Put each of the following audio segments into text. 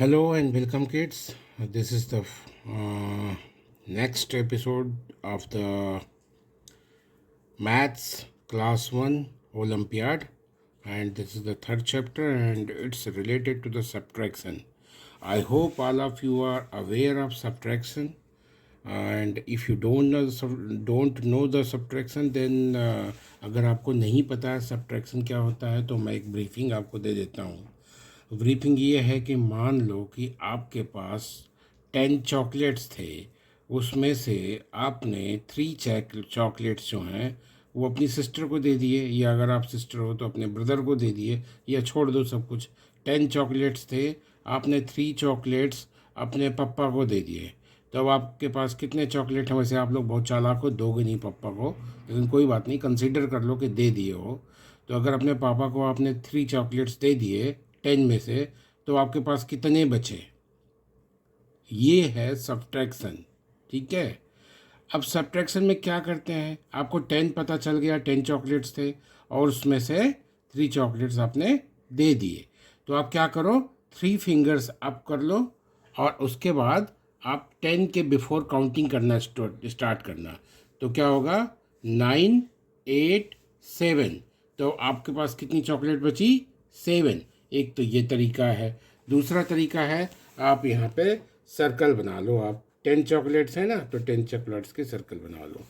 Hello and welcome, kids. This is the next episode of the Maths Class 1 Olympiad, and this is the third chapter, and it's related to the subtraction. I hope all of you are aware of subtraction, and if you don't know the subtraction, then अगर आपको नहीं पता है subtraction क्या होता है तो मैं एक ब्रीफिंग आपको दे देता हूँ। ब्रीफिंग ये है कि मान लो कि आपके पास 10 चॉकलेट्स थे, उसमें से आपने 3 चॉकलेट्स जो हैं वो अपनी सिस्टर को दे दिए, या अगर आप सिस्टर हो तो अपने ब्रदर को दे दिए, या छोड़ दो सब कुछ। 10 चॉकलेट्स थे, आपने 3 चॉकलेट्स अपने पापा को दे दिए, तो अब आपके पास कितने चॉकलेट हैं? वैसे आप लोग बहुत चालाक हो, दोगे नहीं पापा को, लेकिन कोई बात नहीं, कंसीडर कर लो कि दे दिए हो। तो अगर अपने पापा को आपने 3 चॉकलेट्स दे दिए 10 में से, तो आपके पास कितने बचे? ये है सब्ट्रैक्शन। ठीक है। अब सब्ट्रैक्शन में क्या करते हैं, आपको 10 पता चल गया, 10 चॉकलेट्स थे और उसमें से 3 चॉकलेट्स आपने दे दिए, तो आप क्या करो, 3 फिंगर्स अप कर लो और उसके बाद आप 10 के बिफोर काउंटिंग करना स्टार्ट करना। तो क्या होगा, 9, 8, 7। तो आपके पास कितनी चॉकलेट बची? 7। एक तो ये तरीका है। दूसरा तरीका है, आप यहाँ पे सर्कल बना लो। आप 10 चॉकलेट्स हैं ना, तो 10 चॉकलेट्स के सर्कल बना लो।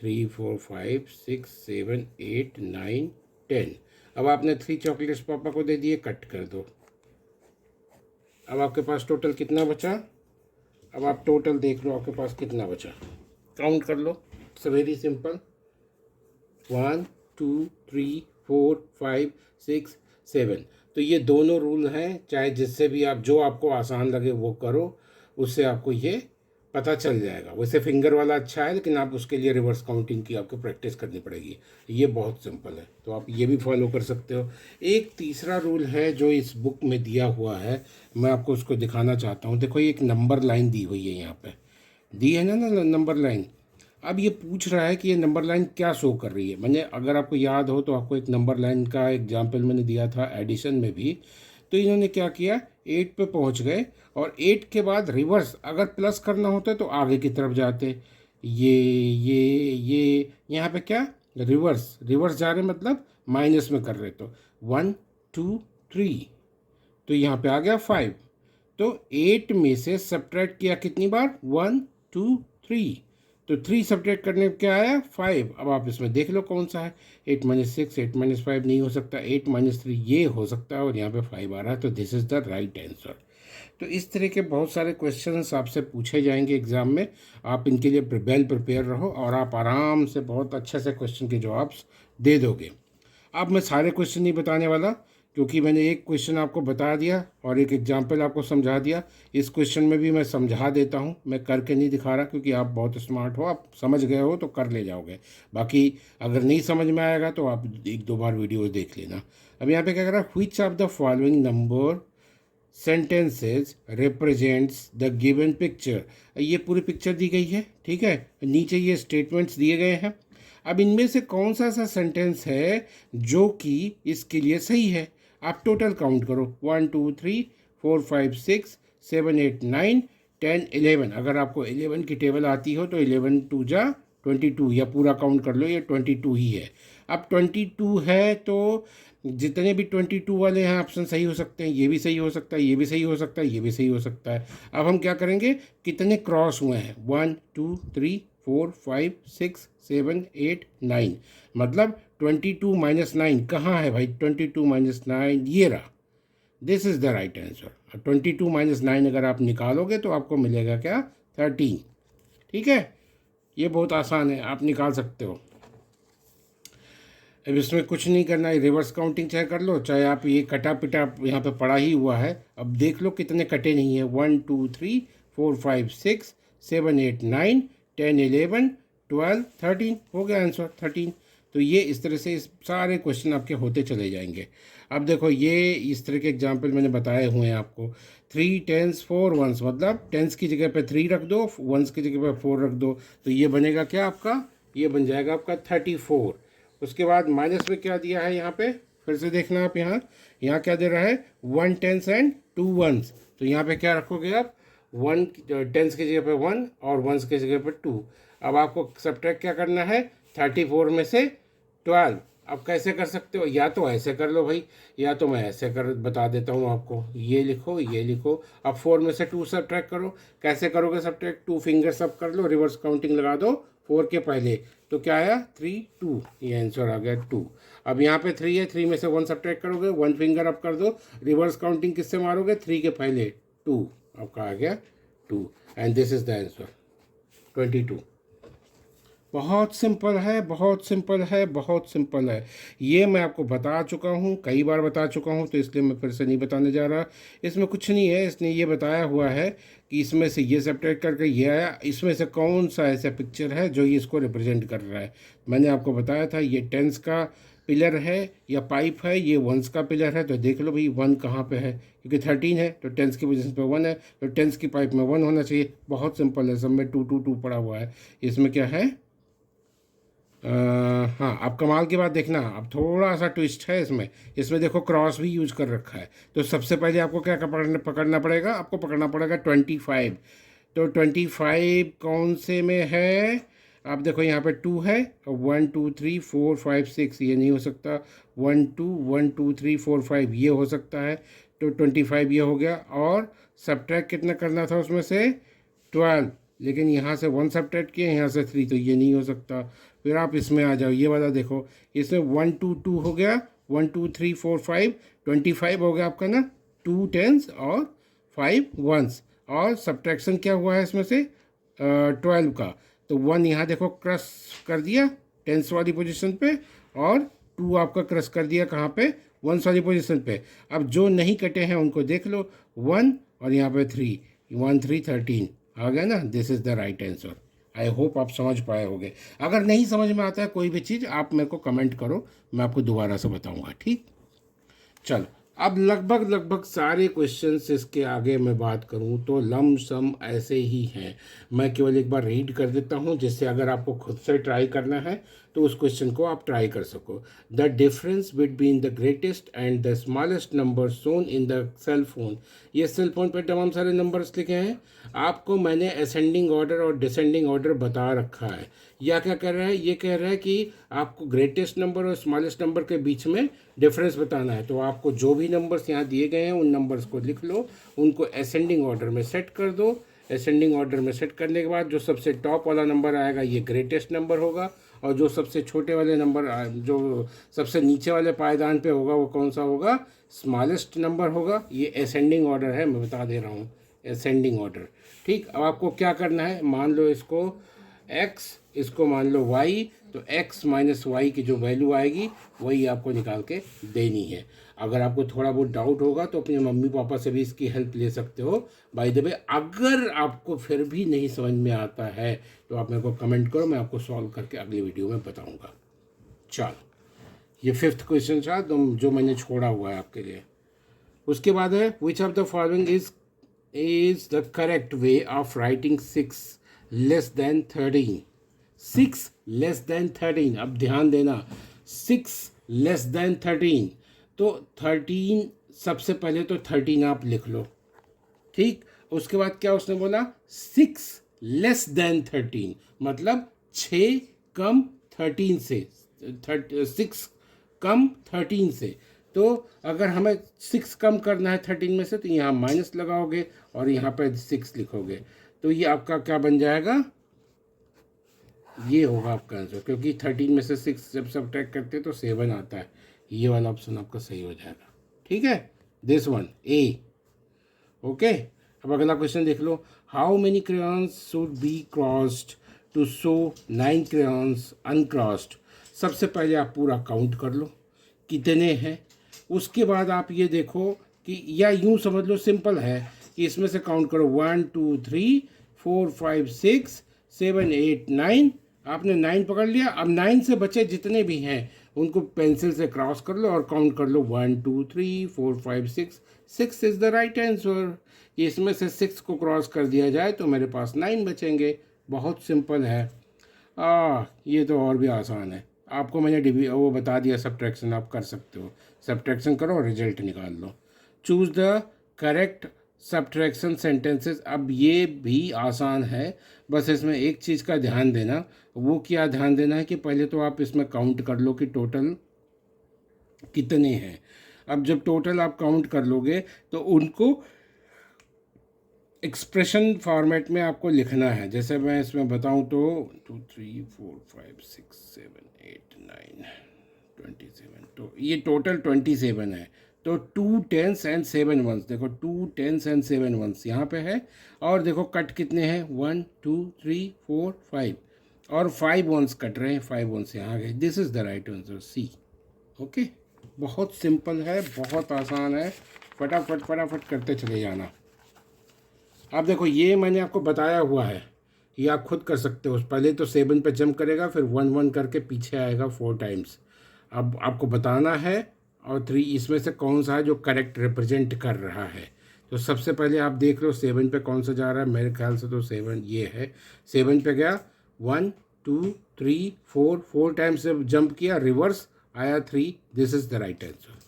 3, 4, 5, 6, 7, 8, 9, 10। अब आपने 3 चॉकलेट्स पापा को दे दिए, कट कर दो। अब आपके पास टोटल कितना बचा? अब आप टोटल देख लो आपके पास कितना बचा, काउंट कर लो। It's very simple. 1, 2, 3, 4, 5, 6, 7। तो ये दोनों रूल हैं, चाहे जिससे भी आप, जो आपको आसान लगे वो करो, उससे आपको ये पता चल जाएगा। वैसे फिंगर वाला अच्छा है, लेकिन आप उसके लिए रिवर्स काउंटिंग की आपको प्रैक्टिस करनी पड़ेगी। ये बहुत सिंपल है, तो आप ये भी फॉलो कर सकते हो। एक तीसरा रूल है जो इस बुक में दिया हुआ है, मैं आपको उसको दिखाना चाहता हूँ। देखो, ये एक नंबर लाइन दी हुई है, यहाँ पे दी है ना नंबर लाइन। अब ये पूछ रहा है कि ये नंबर लाइन क्या शो कर रही है। मैंने, अगर आपको याद हो तो आपको एक नंबर लाइन का एग्जाम्पल मैंने दिया था एडिशन में भी। तो इन्होंने क्या किया, 8 पे पहुंच गए और 8 के बाद रिवर्स अगर प्लस करना होता तो आगे की तरफ जाते। ये यहाँ पे क्या, रिवर्स रिवर्स जा रहे, मतलब माइनस में कर रहे। तो 1, 2, 3, तो यहाँ पे आ गया 5। तो 8 में से सब्ट्रैक्ट किया कितनी बार? 1, 2, 3। तो 3 सब्ट्रैक्ट करने में क्या आया? 5। अब आप इसमें देख लो कौन सा है। 8 - 6, 8 - 5 नहीं हो सकता, 8 - 3 ये हो सकता है, और यहाँ पे 5 आ रहा है, तो this is the right answer. तो इस तरह के बहुत सारे क्वेश्चंस आपसे पूछे जाएंगे एग्ज़ाम में। आप इनके लिए वेल प्रिपेयर रहो और आप आराम से बहुत अच्छे से क्वेश्चन के जवाब दे दोगे। अब मैं सारे क्वेश्चन नहीं बताने वाला, क्योंकि मैंने एक क्वेश्चन आपको बता दिया और एक एग्जाम्पल आपको समझा दिया। इस क्वेश्चन में भी मैं समझा देता हूँ, मैं करके नहीं दिखा रहा, क्योंकि आप बहुत स्मार्ट हो, आप समझ गए हो तो कर ले जाओगे। बाकी अगर नहीं समझ में आएगा तो आप 1-2 बार वीडियो देख लेना। अब यहाँ पे क्या कर रहा है, which of the following number sentences represents the given picture. ये पूरी पिक्चर दी गई है, ठीक है, नीचे ये स्टेटमेंट्स दिए गए हैं। अब इनमें से कौन सा ऐसा सेंटेंस है जो कि इसके लिए सही है? आप टोटल काउंट करो, 1, 2, 3, 4, 5, 6, 7, 8, 9, 10, 11। अगर आपको 11 की टेबल आती हो तो 11 2 जा 22, या पूरा काउंट कर लो, ये 22 ही है। अब 22 है तो जितने भी 22 वाले हैं ऑप्शन सही हो सकते हैं। ये भी सही हो सकता है, ये भी सही हो सकता है, ये भी सही हो सकता है। अब हम क्या करेंगे, कितने क्रॉस हुए हैं? 1, 2, 3, 4, 5, 6, 7, 8, 9। मतलब 22 - 9 कहाँ है भाई? 22 - 9 ये रहा। This is the right answer. 22 - 9 अगर आप निकालोगे तो आपको मिलेगा क्या? 13। ठीक है, ये बहुत आसान है, आप निकाल सकते हो। अब इसमें कुछ नहीं करना है, रिवर्स काउंटिंग चाहे कर लो, चाहे आप ये कटा पिटा यहाँ पे पड़ा ही हुआ है। अब देख लो कितने कटे नहीं है। 1, 2, 3, 4, 5, 6, 7, 8, 9, 10, 11, 12, 13 हो गया आंसर, 13। तो ये इस तरह से इस सारे क्वेश्चन आपके होते चले जाएंगे। अब देखो, ये इस तरह के एग्जाम्पल मैंने बताए हुए हैं आपको। 3 टेंस 4 वंस, मतलब टेंस की जगह पे 3 रख दो, वंस की जगह पे 4 रख दो, तो ये बनेगा क्या आपका? ये बन जाएगा आपका 34। उसके बाद माइनस में क्या दिया है यहाँ पे, फिर से देखना आप। यहाँ यहाँ क्या दे रहा है? 1 टेंस एंड 2 वंस। तो यहाँ पे क्या रखोगे आप, वन, टेंस की जगह पे वन और वंस की जगह पे टू। अब आपको सब्ट्रैक्ट क्या करना है, 34 में से 12। अब कैसे कर सकते हो, या तो ऐसे कर लो भाई, या तो मैं ऐसे कर बता देता हूँ आपको, ये लिखो ये लिखो। अब 4 में से 2 सब्ट्रैक्ट करो। कैसे करोगे सब्ट्रैक्ट, 2 फिंगर्स अप कर लो, रिवर्स काउंटिंग लगा दो 4 के पहले, तो क्या आया 3 2, ये आंसर आ गया 2। अब यहाँ पे 3 है, 3 में से 1 सब्ट्रैक्ट करोगे, 1 फिंगर अप कर दो, रिवर्स काउंटिंग किससे मारोगे, 3 के पहले 2, आपका आ गया 2, and this is the answer 22। बहुत सिंपल है, बहुत सिंपल है, बहुत सिंपल है। ये मैं आपको बता चुका हूँ, कई बार बता चुका हूँ, तो इसलिए मैं फिर से नहीं बताने जा रहा। इसमें कुछ नहीं है, इसने ये बताया हुआ है कि इसमें से ये सब्ट्रैक्ट करके ये आया, इसमें से कौन सा ऐसा पिक्चर है जो ये इसको रिप्रेजेंट कर रहा है। मैंने आपको बताया था ये टेंस का पिलर है या पाइप है, ये वंस का पिलर है। तो देख लो भाई वन कहाँ पे है, क्योंकि 13 है तो टेंस की पोजीशन पे वन है, तो टेंस की पाइप में वन होना चाहिए। बहुत सिंपल है, सब में 2 2 2 पड़ा हुआ है। इसमें क्या है, हाँ, अब कमाल की बात देखना, अब थोड़ा सा ट्विस्ट है इसमें। इसमें देखो क्रॉस भी यूज कर रखा है। तो सबसे पहले आपको क्या पकड़ना पड़ेगा, आपको पकड़ना पड़ेगा 25। तो 25 कौन से में है, आप देखो यहाँ पे 2 है, 1 2 3 4 5 6, ये नहीं हो सकता। 1 2 1 2 3 4 5 ये हो सकता है। तो 25 ये हो गया, और सब्ट्रैक्ट कितना करना था उसमें से 12, लेकिन यहाँ से 1 सब्ट्रैक्ट किया, यहाँ से 3, तो ये नहीं हो सकता। फिर आप इसमें आ जाओ, ये वाला देखो, इसमें 1 2 2 हो गया, 1 2 3 4 5, 25 हो गया आपका ना, 2 टेंस और 5 वंस। और सब्ट्रैक्शन क्या हुआ है इसमें से 12 का, तो 1 यहाँ देखो क्रश कर दिया टेंस वाली पोजीशन पे, और 2 आपका क्रश कर दिया कहाँ पे, वंस वाली पोजीशन पे। अब जो नहीं कटे हैं उनको देख लो, 1 और यहाँ पे 3, 1 3 13 आ गया ना, this is the right answer. I hope आप समझ पाए होंगे। अगर नहीं समझ में आता है कोई भी चीज़, आप मेरे को कमेंट करो, मैं आपको दोबारा से बताऊंगा, ठीक। चलो, अब लगभग लगभग सारे क्वेश्चंस इसके आगे मैं बात करूं तो लम सम ऐसे ही हैं। मैं केवल एक बार रीड कर देता हूं, जिससे अगर आपको खुद से ट्राई करना है तो उस क्वेश्चन को आप ट्राई कर सको। The difference between the greatest and the smallest number shown in the cell phone. ये सेल फोन पर तमाम सारे नंबर्स लिखे हैं। आपको मैंने असेंडिंग ऑर्डर और डिसेंडिंग ऑर्डर बता रखा है। या क्या कर रहा है, ये कह रहा है कि आपको ग्रेटेस्ट नंबर और स्मॉलेस्ट नंबर के बीच में डिफरेंस बताना है। तो आपको जो भी नंबर्स यहाँ दिए गए हैं उन नंबर्स को लिख लो, उनको असेंडिंग ऑर्डर में सेट कर दो। असेंडिंग ऑर्डर में सेट करने के बाद जो सबसे टॉप वाला नंबर आएगा ये ग्रेटेस्ट नंबर होगा, और जो सबसे छोटे वाले नंबर, जो सबसे नीचे वाले पायदान पे होगा, वो कौन सा होगा, स्मॉलेस्ट नंबर होगा। ये असेंडिंग ऑर्डर है, मैं बता दे रहा हूँ, असेंडिंग ऑर्डर। ठीक, अब आपको क्या करना है, मान लो इसको x, इसको मान लो y, तो x माइनस वाई की जो वैल्यू आएगी वही आपको निकाल के देनी है। अगर आपको थोड़ा बहुत डाउट होगा तो अपने मम्मी पापा से भी इसकी हेल्प ले सकते हो। बाय द वे, अगर आपको फिर भी नहीं समझ में आता है तो आप मेरे को कमेंट करो, मैं आपको सॉल्व करके अगली वीडियो में बताऊंगा। चलो, ये 5th क्वेश्चन था जो मैंने छोड़ा हुआ है आपके लिए। उसके बाद है, which of the following is the correct way of writing 6 less than 13। 6 less than 13, अब ध्यान देना, 6 लेस देन 13, तो 13, सबसे पहले तो 13 आप लिख लो, ठीक। उसके बाद क्या उसने बोला, 6 लेस देन 13, मतलब 6 कम 13 से, 6 कम 13 से। तो अगर हमें 6 कम करना है 13 में से, तो यहाँ माइनस लगाओगे और यहाँ पर 6 लिखोगे, तो ये आपका क्या बन जाएगा, ये होगा आपका आंसर। क्योंकि 13 में से 6 जब सब्ट्रैक्ट करते हैं तो 7 आता है। ये वाला ऑप्शन आपका सही हो जाएगा, ठीक है, दिस वन ए। ओके, अब अगला क्वेश्चन देख लो। How many crayons should be crossed to show 9 crayons uncrossed. सबसे पहले आप पूरा काउंट कर लो कितने हैं। उसके बाद आप ये देखो कि, या यूं समझ लो, सिंपल है कि इसमें से काउंट करो 1 2 3 4 5 6 7 8 9। आपने 9 पकड़ लिया। अब 9 से बचे जितने भी हैं उनको पेंसिल से क्रॉस कर लो और काउंट कर लो 1 2 3 4 5 6। 6 इज़ द राइट आंसर। इसमें से 6 को क्रॉस कर दिया जाए तो मेरे पास 9 बचेंगे। बहुत सिंपल है। ये तो और भी आसान है। आपको मैंने वो बता दिया, सब्ट्रैक्शन आप कर सकते हो। सब्ट्रैक्शन करो और रिजल्ट निकाल लो। Choose the correct subtraction sentences. अब ये भी आसान है, बस इसमें एक चीज़ का ध्यान देना। वो क्या ध्यान देना है कि पहले तो आप इसमें काउंट कर लो कि टोटल कितने हैं। अब जब टोटल आप काउंट कर लोगे तो उनको एक्सप्रेशन फॉर्मेट में आपको लिखना है। जैसे मैं इसमें बताऊं तो 2 3 4 5 6 7 8 9 27, तो ये टोटल 27 है। तो 2 10s एंड 7 1s, देखो 2 10s एंड 7 1s यहाँ पे है। और देखो कट कितने हैं, 1 2 3 4 5, और 5 1s कट रहे हैं, 5 1s यहाँ गए। This is the right answer, C. Okay, बहुत सिंपल है, बहुत आसान है, फटाफट फटाफट करते चले जाना। अब देखो ये मैंने आपको बताया हुआ है, ये आप खुद कर सकते हो। पहले तो 7 पे जंप करेगा, फिर 1 1 करके पीछे आएगा 4 टाइम्स। अब आपको बताना है और 3 इसमें से कौन सा है जो करेक्ट रिप्रेजेंट कर रहा है। तो सबसे पहले आप देख लो 7 पे कौन सा जा रहा है। मेरे ख्याल से तो 7 ये है। 7 पे गया, 1 2 3 4, 4 टाइम्स से जंप किया, रिवर्स आया 3। This is the right answer.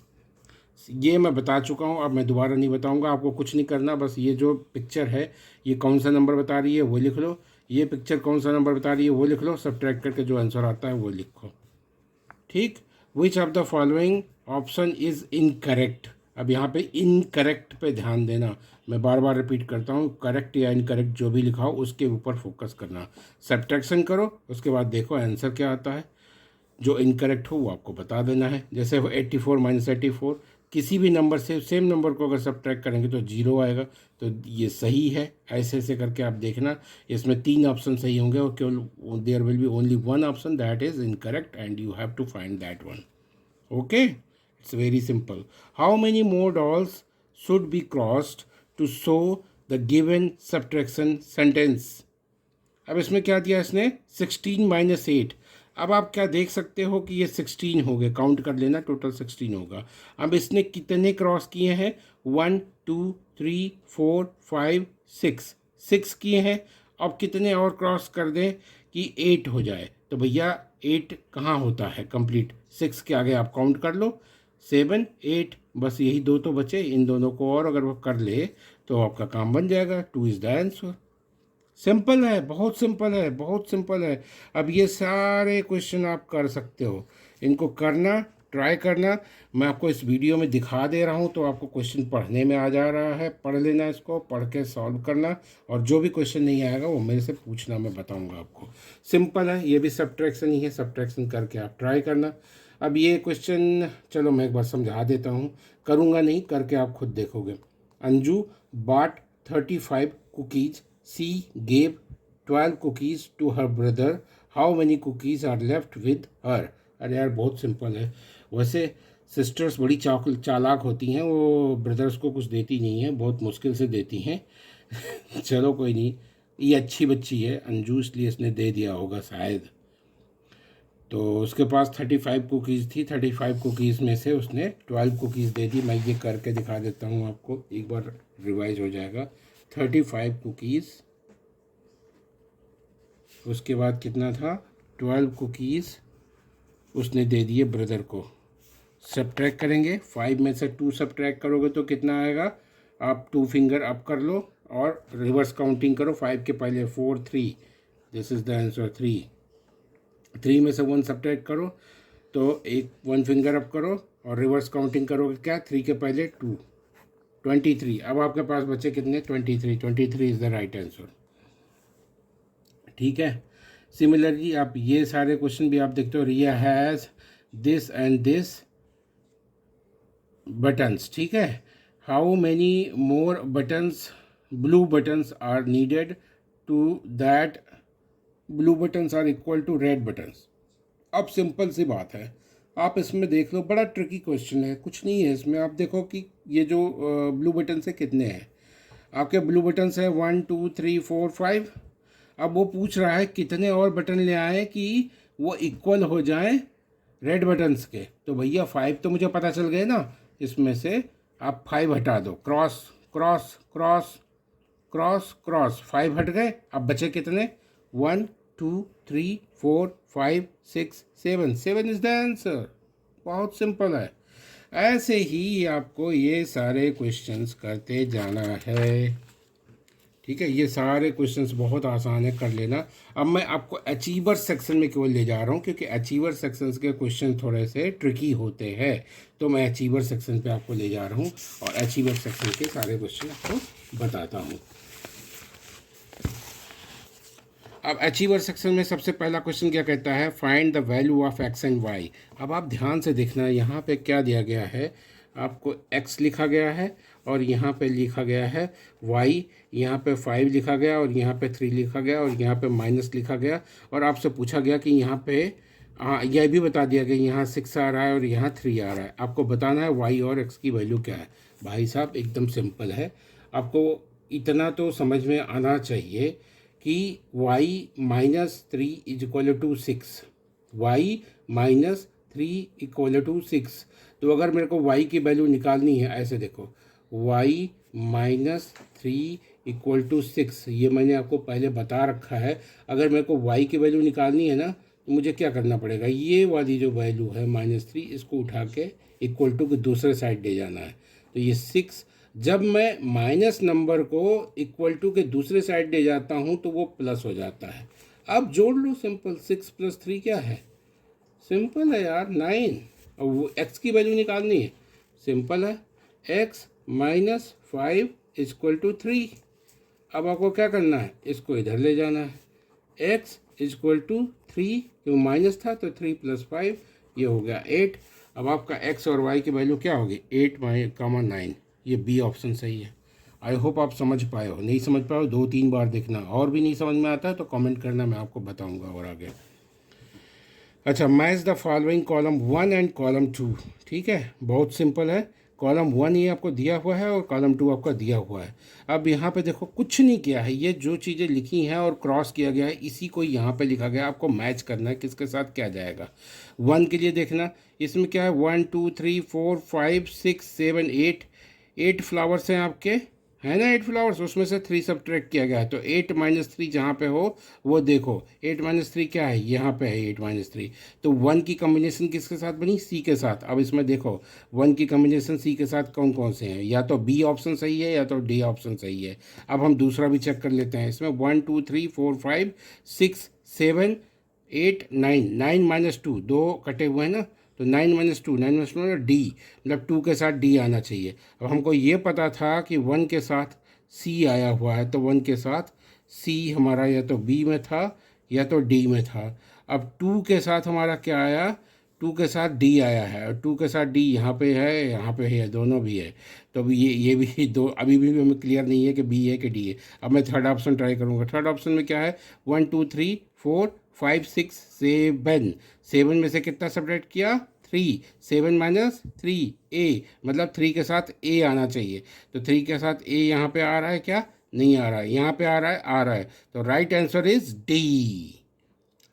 ये मैं बता चुका हूँ, अब मैं दोबारा नहीं बताऊँगा। आपको कुछ नहीं करना, बस ये जो पिक्चर है ये कौन सा नंबर बता रही है वो लिख लो, ये पिक्चर कौन सा नंबर बता रही है वो लिख लो, सब्ट्रैक्ट करके जो आंसर आता है वो लिखो। ठीक। Which of the following option is incorrect. अब यहाँ पे इनकरेक्ट पे ध्यान देना। मैं बार बार रिपीट करता हूँ, करेक्ट या इनकरेक्ट जो भी लिखा हो उसके ऊपर फोकस करना। सब्ट्रैक्शन करो, उसके बाद देखो आंसर क्या आता है। जो इनकरेक्ट हो वो आपको बता देना है। जैसे 84 माइनस 84, किसी भी नंबर से सेम नंबर को अगर सब्ट्रैक्ट करेंगे तो 0 आएगा, तो ये सही है। ऐसे ऐसे करके आप देखना, इसमें 3 ऑप्शन सही होंगे और केवल there will be only 1 option that is incorrect and you have to find that one. Okay, it's very simple. How many more dolls should be crossed to show the given subtraction sentence. अब इसमें क्या दिया इसने, 16 minus 8। अब आप क्या देख सकते हो कि ये 16 हो गए, काउंट कर लेना, टोटल 16 होगा। अब इसने कितने क्रॉस किए हैं, 1 2 3 4 5 6, 6 किए हैं। अब कितने और क्रॉस कर दें कि 8 हो जाए, तो भैया 8 कहाँ होता है कंप्लीट, 6 के आगे आप काउंट कर लो, 7 8, बस यही दो तो बचे। इन दोनों को और अगर वो कर ले तो आपका काम बन जाएगा। 2 इज़ द आंसर। सिंपल है, बहुत सिंपल है, बहुत सिंपल है। अब ये सारे क्वेश्चन आप कर सकते हो, इनको करना, ट्राई करना। मैं आपको इस वीडियो में दिखा दे रहा हूँ तो आपको क्वेश्चन पढ़ने में आ जा रहा है, पढ़ लेना, इसको पढ़ के सॉल्व करना। और जो भी क्वेश्चन नहीं आएगा वो मेरे से पूछना, मैं बताऊँगा आपको। सिंपल है, ये भी सब्ट्रैक्शन ही है, सब्ट्रैक्शन करके आप ट्राई करना। अब ये क्वेश्चन चलो मैं एक बार समझा देता हूँ, करूँगा नहीं, करके आप खुद देखोगे। Anju bought 35 cookies. She gave 12 cookies to her brother. How many cookies are left with her? अरे यार बहुत सिंपल है। वैसे सिस्टर्स बड़ी चालाक होती हैं, वो ब्रदर्स को कुछ देती नहीं हैं, बहुत मुश्किल से देती हैं। चलो कोई नहीं, ये अच्छी बच्ची है अंजू, इसलिए इसने दे दिया होगा शायद। तो उसके पास 35 कुकीज़ थी, 35 कुकीज़ में से उसने 12 कुकीज़ दे दी। मैं ये करके दिखा देता हूँ आपको, एक बार रिवाइज हो जाएगा। 35 कुकीज़, उसके बाद कितना था, 12 कुकीज़ उसने दे दिए ब्रदर को। सब्ट्रैक्ट करेंगे, 5 में से 2 सब्ट्रैक्ट करोगे तो कितना आएगा, आप 2 फिंगर अप कर लो और रिवर्स काउंटिंग करो। 5 के पहले 4 3, दिस इज़ द आंसर 3। 3 में से 1 सब्ट्रैक्ट करो तो एक 1 फिंगर अप करो और रिवर्स काउंटिंग करोगे क्या, 3 के पहले 2, 23। अब आपके पास बचे कितने, 23। 23 इज़ द राइट आंसर। ठीक है। सिमिलरली आप ये सारे क्वेश्चन भी आप देखते हो, Riya has this and this buttons. ठीक है, how many more buttons, blue buttons are needed to that blue buttons are equal to red buttons. अब सिंपल सी बात है, आप इसमें देख लो, बड़ा ट्रिकी क्वेश्चन है, कुछ नहीं है इसमें। आप देखो कि ये जो ब्लू बटन से कितने हैं, आपके ब्लू बटन है 1 2 3 4 5। अब वो पूछ रहा है कितने और बटन ले आए कि वो इक्वल हो जाए रेड बटन्स के। तो भैया 5 तो मुझे पता चल गए ना, इसमें से आप 5 हटा दो, cross cross cross cross cross, 5 हट गए। अब बचे कितने, 1 2 3 4 5 6 7, 7 इज द आंसर। बहुत सिंपल है। ऐसे ही आपको ये सारे क्वेश्चंस करते जाना है। ठीक है, ये सारे क्वेश्चंस बहुत आसान है, कर लेना। अब मैं आपको अचीवर सेक्शन में केवल ले जा रहा हूँ, क्योंकि अचीवर सेक्शंस के क्वेश्चन थोड़े से ट्रिकी होते हैं, तो मैं अचीवर सेक्शन पे आपको ले जा रहा हूँ और अचीवर सेक्शन के सारे क्वेश्चन आपको बताता हूँ। अब अचीवर सेक्शन में सबसे पहला क्वेश्चन क्या कहता है, find the value of x and y. अब आप ध्यान से देखना, यहाँ पे क्या दिया गया है, आपको x लिखा गया है और यहाँ पे लिखा गया है y, यहाँ पे 5 लिखा गया और यहाँ पे 3 लिखा गया और यहाँ पे माइनस लिखा गया, और आपसे पूछा गया कि यहाँ पे यह भी बता दिया गया यहाँ 6 आ रहा है और यहाँ 3 आ रहा है। आपको बताना है y और x की वैल्यू क्या है। भाई साहब एकदम सिंपल है, आपको इतना तो समझ में आना चाहिए कि y minus 3 is equal to 6, y minus 3 equal to 6। तो अगर मेरे को y की वैल्यू निकालनी है, ऐसे देखो, y माइनस 3 इक्वल टू 6, ये मैंने आपको पहले बता रखा है। अगर मेरे को y की वैल्यू निकालनी है ना, तो मुझे क्या करना पड़ेगा, ये वाली जो वैल्यू है -3, इसको उठा के इक्वल टू के दूसरे साइड ले जाना है। तो ये 6, जब मैं माइनस नंबर को इक्वल टू के दूसरे साइड ले जाता हूँ तो वो प्लस हो जाता है। अब जोड़ लो, सिंपल, 6 + 3 क्या है, सिंपल है यार, 9। अब वो x की वैल्यू निकालनी है, सिंपल है, x माइनस 5 इक्वल टू 3। अब आपको क्या करना है, इसको इधर ले जाना है, x इक्वल टू 3, क्यों माइनस था तो 3 + 5, ये हो गया 8। अब आपका x और y की वैल्यू क्या होगी, 8 - 9, ये बी ऑप्शन सही है। आई होप आप समझ पाए हो, नहीं समझ पाए हो 2-3 बार देखना, और भी नहीं समझ में आता है तो कमेंट करना, मैं आपको बताऊंगा और आगे। अच्छा, match the following column 1 and column 2। ठीक है, बहुत सिंपल है, कॉलम 1 ये आपको दिया हुआ है और कॉलम 2 आपका दिया हुआ है। अब यहाँ पे देखो कुछ नहीं किया है, ये जो चीज़ें लिखी हैं और क्रॉस किया गया है इसी को यहाँ पे लिखा गया है, आपको मैच करना है किसके साथ क्या जाएगा। 1 के लिए देखना, इसमें क्या है, 1 2 3 4 5 6 7 8 फ्लावर्स हैं आपके, है ना, 8 फ्लावर्स, उसमें से 3 सब्ट्रैक्ट किया गया है। तो 8 - 3 जहाँ पे हो वो देखो, 8 - 3 क्या है, यहाँ पे है 8 - 3। तो 1 की कॉम्बिनेशन किसके साथ बनी, सी के साथ। अब इसमें देखो 1 की कॉम्बिनेशन सी के साथ कौन कौन से हैं, या तो बी ऑप्शन सही है या तो डी ऑप्शन सही है। अब हम दूसरा भी चेक कर लेते हैं, इसमें 1 2 3 4 5 6 7 8 9, 9 - 2, 2 कटे हुए हैं ना, तो 9 - 2, 9 - 2 डी, मतलब 2 के साथ डी आना चाहिए। अब हमको ये पता था कि 1 के साथ सी आया हुआ है, तो 1 के साथ सी हमारा या तो बी में था या तो डी में था। अब 2 के साथ हमारा क्या आया, 2 के साथ डी आया है, और 2 के साथ डी यहाँ पे है, यहाँ पे है, दोनों भी है। तो अभी ये भी दो, अभी भी हमें क्लियर नहीं है कि बी है कि डी है। अब मैं थर्ड ऑप्शन ट्राई करूँगा। थर्ड ऑप्शन में क्या है, 1 2 3 4 5 6 7, 7 में से कितना सब्ट्रैक्ट किया, 3, 7 - 3 ए, मतलब 3 के साथ ए आना चाहिए। तो 3 के साथ ए यहाँ पे आ रहा है क्या, नहीं आ रहा है, यहाँ पे आ रहा है, आ रहा है। तो राइट आंसर इज डी।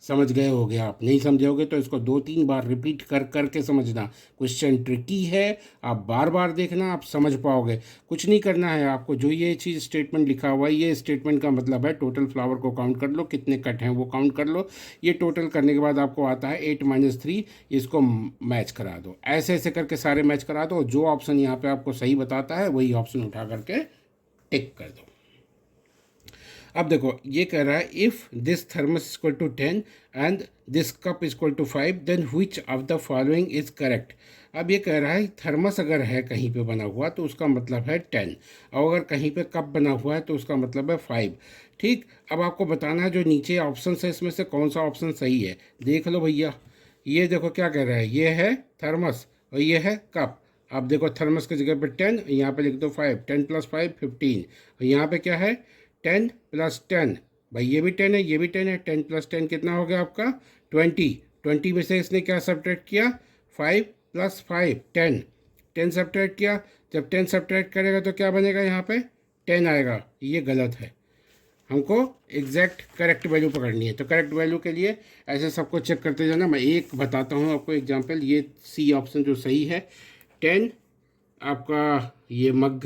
समझ गए होगे आप, नहीं समझोगे तो इसको 2-3 बार रिपीट कर करके समझना। क्वेश्चन ट्रिकी है, आप बार बार देखना, आप समझ पाओगे। कुछ नहीं करना है आपको, जो ये चीज़ स्टेटमेंट लिखा हुआ है, ये स्टेटमेंट का मतलब है टोटल फ्लावर को काउंट कर लो, कितने कट हैं वो काउंट कर लो। ये टोटल करने के बाद आपको आता है 8 - 3, इसको मैच करा दो, ऐसे ऐसे करके सारे मैच करा दो। जो ऑप्शन यहाँ पे आपको सही बताता है वही ऑप्शन उठा करके टिक कर दो। अब देखो ये कह रहा है, if this thermos equal to 10 and this cup equal to 5 then which of the following is correct. अब ये कह रहा है थर्मस अगर है कहीं पे बना हुआ तो उसका मतलब है 10, और अगर कहीं पे कप बना हुआ है तो उसका मतलब है 5। ठीक, अब आपको बताना है जो नीचे ऑप्शन है इसमें से कौन सा ऑप्शन सही है। देख लो भैया, ये देखो क्या कह रहा है, ये है थर्मस और ये है कप। आप देखो थर्मस की जगह पे 10, यहाँ पे लिख दो 5, 10 + 5 15, और यहाँ पे क्या है 10 + 10, भाई ये भी 10 है ये भी 10 है, 10 + 10 कितना हो गया आपका 20। 20 में से इसने क्या सब्ट्रैक्ट किया, 5 + 5 10, 10 सब्ट्रैक्ट किया। जब 10 सब्ट्रैक्ट करेगा तो क्या बनेगा, यहाँ पे 10 आएगा, ये गलत है। हमको एग्जैक्ट करेक्ट वैल्यू पकड़नी है। तो करेक्ट वैल्यू के लिए ऐसे सबको चेक करते जाना। मैं एक बताता हूँ आपको एग्जांपल, ये सी ऑप्शन जो सही है, 10 आपका ये मग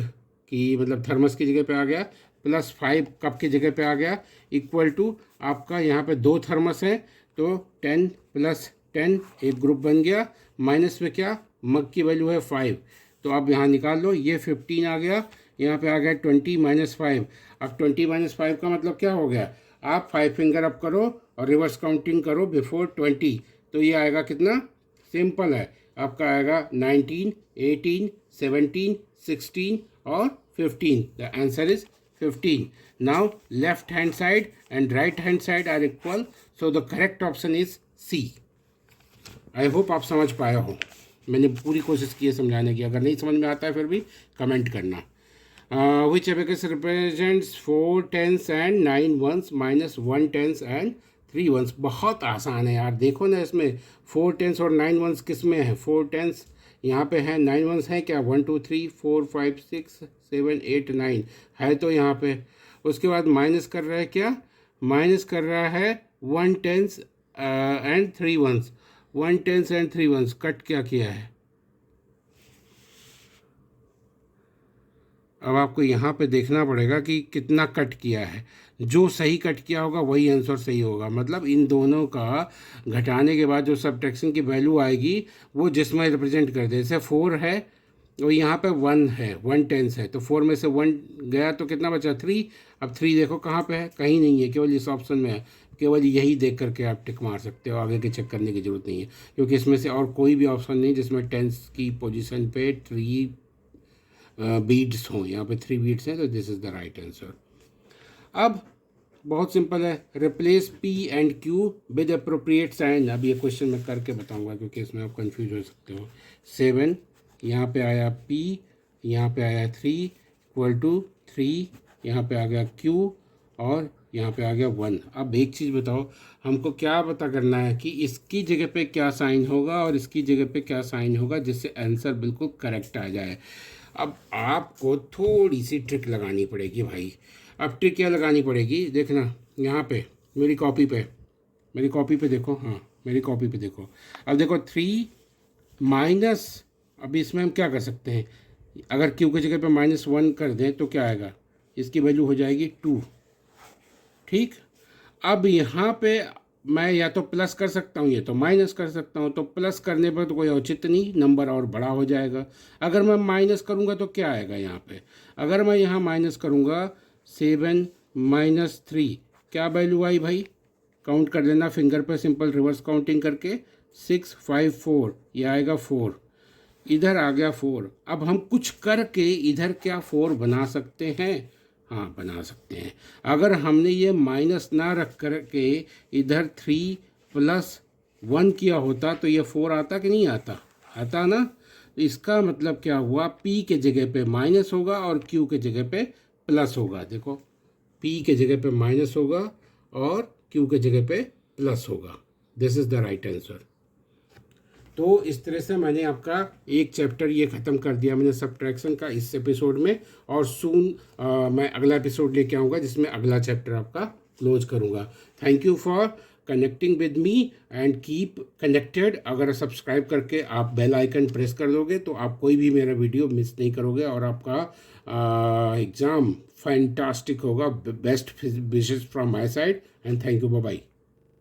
की मतलब थर्मस की जगह पे आ गया, +5 कप की जगह पे आ गया, इक्वल टू आपका यहाँ पे 2 थर्मस है तो 10 + 10 एक ग्रुप बन गया, माइनस में क्या मग की वैल्यू है 5, तो आप यहाँ निकाल लो, ये 15 आ गया, यहाँ पे आ गया 20 माइनस 5। अब 20 माइनस 5 का मतलब क्या हो गया, आप 5 फिंगर अप करो और रिवर्स काउंटिंग करो बिफोर 20, तो ये आएगा कितना, सिंपल है, आपका आएगा 19, 18, 17, 16 और 15। The answer is 15। Now left hand side and right hand side are equal, so the correct option is C. I hope आप समझ पाए हो, मैंने पूरी कोशिश की है समझाने की, अगर नहीं समझ में आता है फिर भी कमेंट करना। Which abacus represents 4 tens and 9 ones minus 1 tens and 3 ones. बहुत आसान है यार, देखो ना इसमें 4 टेंस और 9 वंस किस में है, 4 टेंस यहाँ पे है, 9 वंस है क्या, 1 2 3 4 5 6 7 8 9 है तो यहाँ पे, उसके बाद माइनस कर रहा है क्या, माइनस कर रहा है 1 tens and 3 ones, 1 tens and 3 ones, cut क्या किया है। अब आपको यहाँ पे देखना पड़ेगा कि कितना कट किया है, जो सही कट किया होगा वही आंसर सही होगा, मतलब इन दोनों का घटाने के बाद जो सब्ट्रैक्शन की वैल्यू आएगी वो जिसमें रिप्रेजेंट कर दे, जैसे 4 है और यहाँ पे 1 है, 1 टेंस है, तो 4 में से 1 गया तो कितना बचा 3। अब 3 देखो कहाँ पे है, कहीं नहीं है, केवल इस ऑप्शन में है, केवल यही देख करके आप टिक मार सकते हो, आगे के चेक करने की ज़रूरत नहीं है, क्योंकि इसमें से और कोई भी ऑप्शन नहीं जिसमें टेंस की पोजीशन पे 3 बीड्स हों, यहाँ पे 3 बीड्स हैं, तो this is the right answer. अब बहुत सिंपल है, replace P and Q with appropriate sign. अब ये क्वेश्चन मैं करके बताऊंगा क्योंकि इसमें आप कंफ्यूज हो सकते हो। 7 यहाँ पे आया पी, यहाँ पे आया 3 इक्वल टू 3, यहाँ पे आ गया क्यू और यहाँ पे आ गया 1। अब एक चीज़ बताओ, हमको क्या पता करना है कि इसकी जगह पे क्या साइन होगा और इसकी जगह पे क्या साइन होगा, जिससे आंसर बिल्कुल करेक्ट आ जाए। अब आपको थोड़ी सी ट्रिक लगानी पड़ेगी भाई। अब ट्रिक क्या लगानी पड़ेगी, देखना यहाँ पे मेरी कॉपी पे, मेरी कॉपी पे देखो, हाँ मेरी कॉपी पे देखो। अब देखो 3 माइनस, अब इसमें हम क्या कर सकते हैं, अगर क्यू की जगह पे -1 कर दें तो क्या आएगा, इसकी वैल्यू हो जाएगी 2, ठीक। अब यहाँ पे मैं या तो प्लस कर सकता हूँ या तो माइनस कर सकता हूँ, तो प्लस करने पर तो कोई औचित्य नहीं, नंबर और बड़ा हो जाएगा। अगर मैं माइनस करूँगा तो क्या आएगा यहाँ पे, अगर मैं यहाँ माइनस करूँगा 7 माइनस 3, क्या वैल्यू आई भाई, काउंट कर लेना फिंगर पे, सिंपल रिवर्स काउंटिंग करके, 6 5 4, ये आएगा 4, इधर आ गया 4। अब हम कुछ करके इधर क्या 4 बना सकते हैं, हाँ बना सकते हैं। अगर हमने ये माइनस ना रख करके इधर 3 प्लस 1 किया होता तो ये 4 आता कि नहीं आता, आता ना। तो इसका मतलब क्या हुआ, P के जगह पे माइनस होगा और Q के जगह पे प्लस होगा। देखो P के जगह पे माइनस होगा और Q के जगह पे प्लस होगा। This is the right answer. तो इस तरह से मैंने आपका एक चैप्टर ये ख़त्म कर दिया मैंने सब्ट्रैक्शन का इस एपिसोड में, और सून मैं अगला एपिसोड लेके आऊँगा जिसमें अगला चैप्टर आपका क्लोज करूँगा। Thank you for connecting with me and keep connected. अगर सब्सक्राइब करके आप बेल आइकन प्रेस कर दोगे तो आप कोई भी मेरा वीडियो मिस नहीं करोगे और आपका एग्ज़ाम फैंटास्टिक होगा। Best wishes from my side and thank you, bye bye.